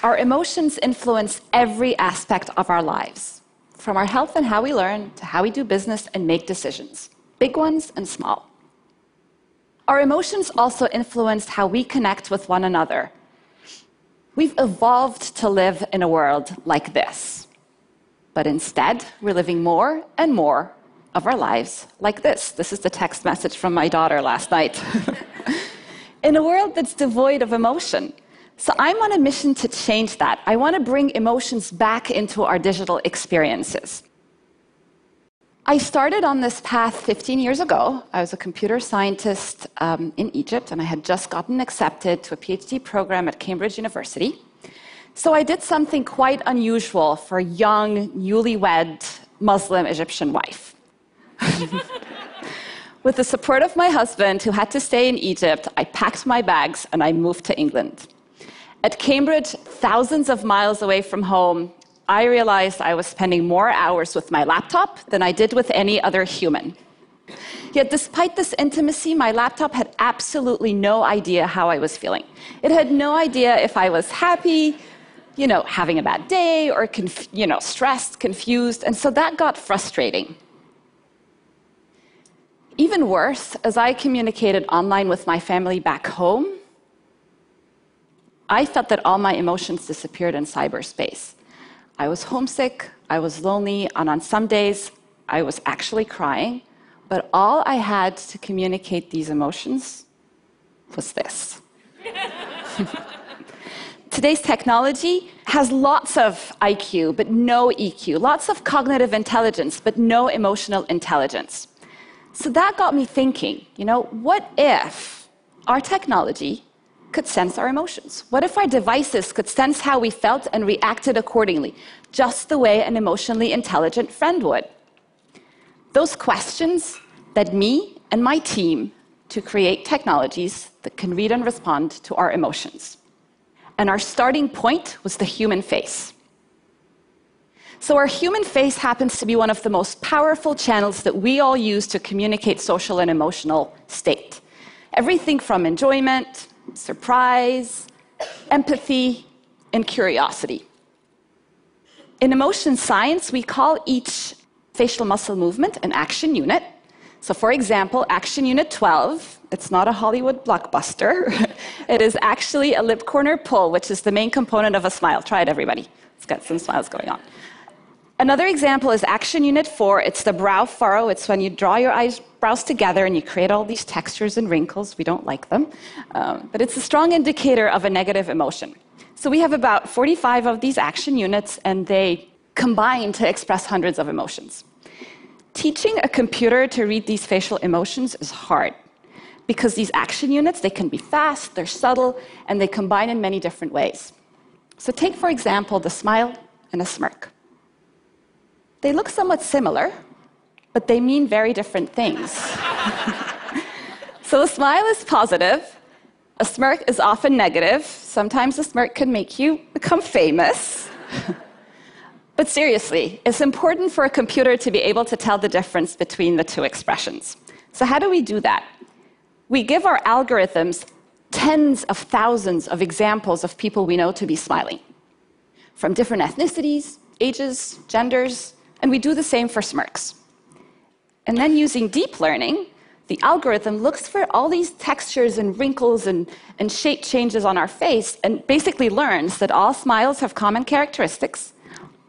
Our emotions influence every aspect of our lives, from our health and how we learn to how we do business and make decisions, big ones and small. Our emotions also influence how we connect with one another. We've evolved to live in a world like this, but instead, we're living more and more of our lives like this. This is the text message from my daughter last night. In a world that's devoid of emotion. So I'm on a mission to change that. I want to bring emotions back into our digital experiences. I started on this path 15 years ago. I was a computer scientist in Egypt, and I had just gotten accepted to a PhD program at Cambridge University. So I did something quite unusual for a young, newlywed Muslim Egyptian wife. With the support of my husband, who had to stay in Egypt, I packed my bags and I moved to England. At Cambridge, thousands of miles away from home, I realized I was spending more hours with my laptop than I did with any other human. Yet despite this intimacy, my laptop had absolutely no idea how I was feeling. It had no idea if I was happy, having a bad day, or stressed, confused, and so that got frustrating. Even worse, as I communicated online with my family back home, I felt that all my emotions disappeared in cyberspace. I was homesick, I was lonely, and on some days, I was actually crying, but all I had to communicate these emotions was this. Today's technology has lots of IQ, but no EQ, lots of cognitive intelligence, but no emotional intelligence. So that got me thinking, what if our technology could sense our emotions? What if our devices could sense how we felt and reacted accordingly, just the way an emotionally intelligent friend would? Those questions led me and my team to create technologies that can read and respond to our emotions. And our starting point was the human face. So our human face happens to be one of the most powerful channels that we all use to communicate social and emotional state. Everything from enjoyment, surprise, empathy, and curiosity. In emotion science, we call each facial muscle movement an action unit. So for example, action unit 12, it's not a Hollywood blockbuster. It is actually a lip corner pull, which is the main component of a smile. Try it, everybody. Let's get some smiles going on. Another example is action unit 4. It's the brow furrow. It's when you draw your eyebrows together and you create all these textures and wrinkles. We don't like them. But it's a strong indicator of a negative emotion. So we have about 45 of these action units, and they combine to express hundreds of emotions. Teaching a computer to read these facial emotions is hard because these action units, they can be fast, they're subtle, and they combine in many different ways. So take, for example, the smile and a smirk. They look somewhat similar, but they mean very different things. So a smile is positive, a smirk is often negative. Sometimes a smirk can make you become famous. But seriously, it's important for a computer to be able to tell the difference between the two expressions. So how do we do that? We give our algorithms tens of thousands of examples of people we know to be smiling, from different ethnicities, ages, genders, and we do the same for smirks. And then using deep learning, the algorithm looks for all these textures and wrinkles and shape changes on our face and basically learns that all smiles have common characteristics,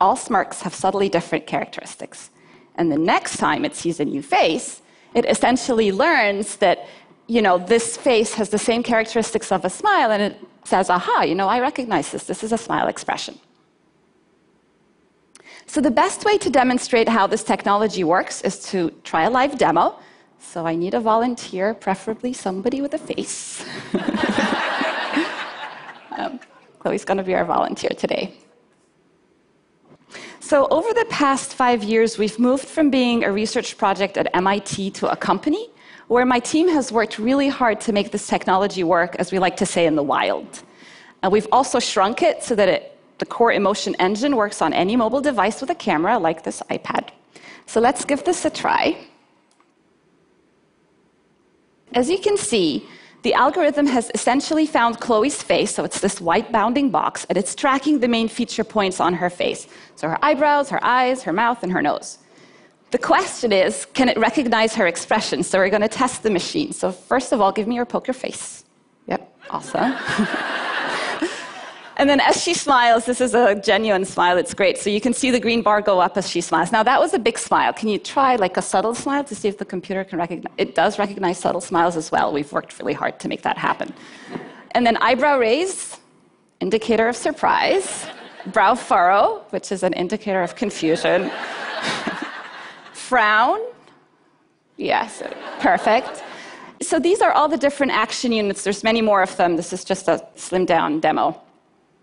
all smirks have subtly different characteristics. And the next time it sees a new face, it essentially learns that, this face has the same characteristics of a smile, and it says, aha, I recognize this. This is a smile expression. So the best way to demonstrate how this technology works is to try a live demo. So I need a volunteer, preferably somebody with a face. Chloe's going to be our volunteer today. So over the past 5 years, we've moved from being a research project at MIT to a company where my team has worked really hard to make this technology work, as we like to say, in the wild. We've also shrunk it so that the core emotion engine works on any mobile device with a camera, like this iPad. So let's give this a try. As you can see, The algorithm has essentially found Chloe's face, so it's this white bounding box, and it's tracking the main feature points on her face. So her eyebrows, her eyes, her mouth, and her nose. The question is, can it recognize her expression? So we're going to test the machine. So first of all, give me your poker face. Yep, awesome. And then as she smiles, this is a genuine smile, it's great. So you can see the green bar go up as she smiles. Now that was a big smile. Can you try like a subtle smile to see if the computer can recognize? It does recognize subtle smiles as well. We've worked really hard to make that happen. And then eyebrow raise, indicator of surprise. Brow furrow, which is an indicator of confusion. Frown, yes, perfect. So these are all the different action units. There's many more of them. This is just a slimmed down demo.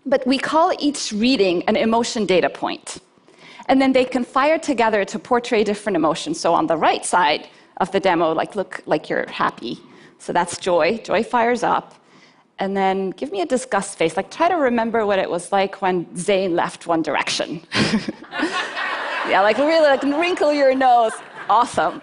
But we call each reading an emotion data point. And then they can fire together to portray different emotions. So on the right side of the demo, look like you're happy. So that's joy. Joy fires up. And then give me a disgust face. Try to remember what it was like when Zayn left One Direction. Yeah, really wrinkle your nose. Awesome.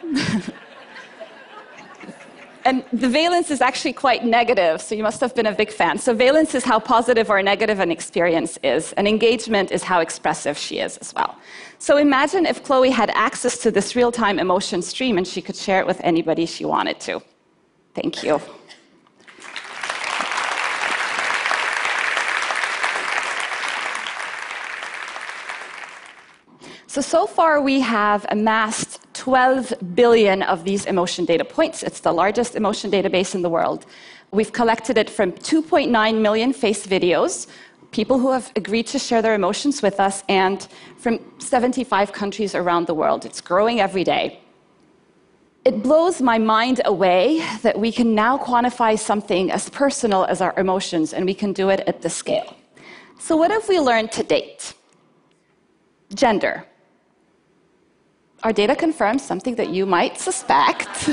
And the valence is actually quite negative, so you must have been a big fan. So valence is how positive or negative an experience is, and engagement is how expressive she is as well. So imagine if Chloe had access to this real-time emotion stream and she could share it with anybody she wanted to. Thank you. So far we have amassed 12 billion of these emotion data points. It's the largest emotion database in the world. We've collected it from 2.9 million face videos, people who have agreed to share their emotions with us, and from 75 countries around the world. It's growing every day. It blows my mind away that we can now quantify something as personal as our emotions, and we can do it at this scale. So what have we learned to date? Gender. Our data confirms something that you might suspect.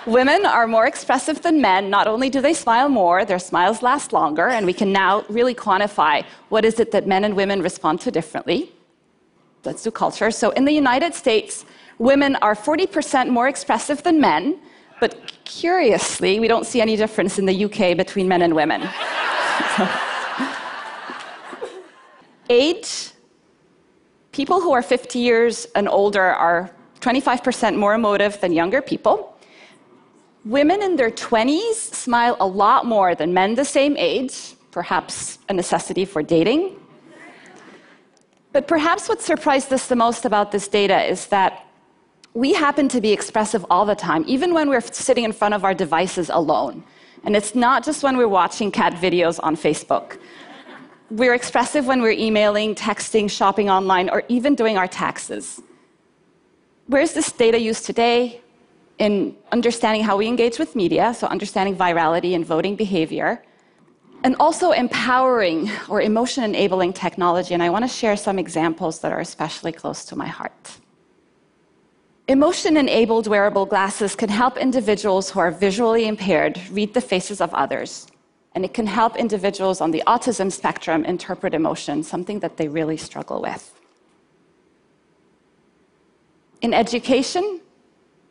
Women are more expressive than men. Not only do they smile more, their smiles last longer, and we can now really quantify what is it that men and women respond to differently. Let's do culture. So in the United States, women are 40% more expressive than men, but curiously, we don't see any difference in the UK between men and women. Age. People who are 50 years and older are 25% more emotive than younger people. Women in their 20s smile a lot more than men the same age, perhaps a necessity for dating. But perhaps what surprised us the most about this data is that we happen to be expressive all the time, even when we're sitting in front of our devices alone. And it's not just when we're watching cat videos on Facebook. We're expressive when we're emailing, texting, shopping online, or even doing our taxes. Where's this data used today? In understanding how we engage with media, so understanding virality and voting behavior, and also empowering or emotion-enabling technology. And I want to share some examples that are especially close to my heart. Emotion-enabled wearable glasses can help individuals who are visually impaired read the faces of others. And it can help individuals on the autism spectrum interpret emotion, something that they really struggle with. In education,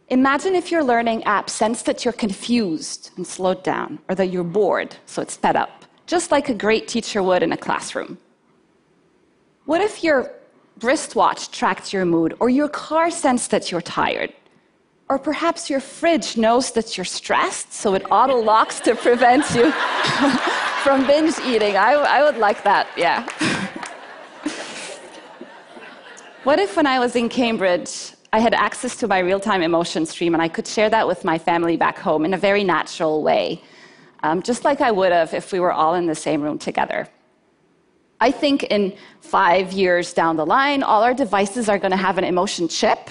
imagine if your learning app sensed that you're confused and slowed down, or that you're bored, so it's sped up, just like a great teacher would in a classroom. What if your wristwatch tracked your mood, or your car sensed that you're tired? Or perhaps your fridge knows that you're stressed, so it auto-locks to prevent you from binge eating. I would like that, yeah. What if when I was in Cambridge, I had access to my real-time emotion stream and I could share that with my family back home in a very natural way, just like I would have if we were all in the same room together. I think in 5 years down the line, all our devices are going to have an emotion chip.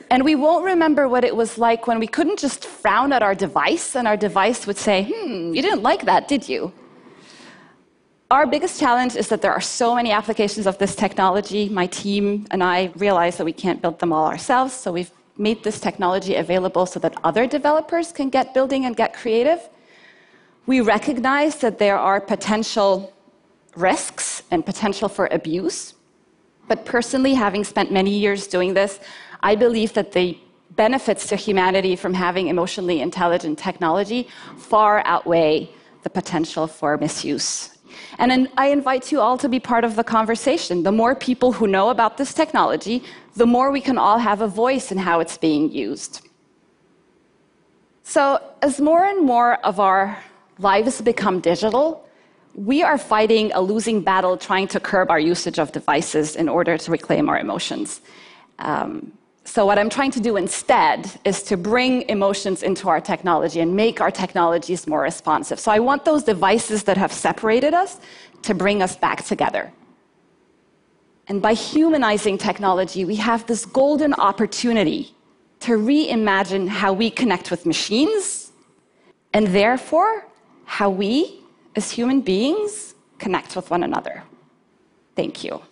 And we won't remember what it was like when we couldn't just frown at our device and our device would say, you didn't like that, did you? Our biggest challenge is that there are so many applications of this technology. My team and I realize that we can't build them all ourselves, so we've made this technology available so that other developers can get building and get creative. We recognize that there are potential risks and potential for abuse. But personally, having spent many years doing this, I believe that the benefits to humanity from having emotionally intelligent technology far outweigh the potential for misuse. And then I invite you all to be part of the conversation. The more people who know about this technology, the more we can all have a voice in how it's being used. So as more and more of our lives become digital, we are fighting a losing battle trying to curb our usage of devices in order to reclaim our emotions. So what I'm trying to do instead is to bring emotions into our technology and make our technologies more responsive. So I want those devices that have separated us to bring us back together. And by humanizing technology, we have this golden opportunity to reimagine how we connect with machines, and therefore, how we, as human beings, connect with one another. Thank you.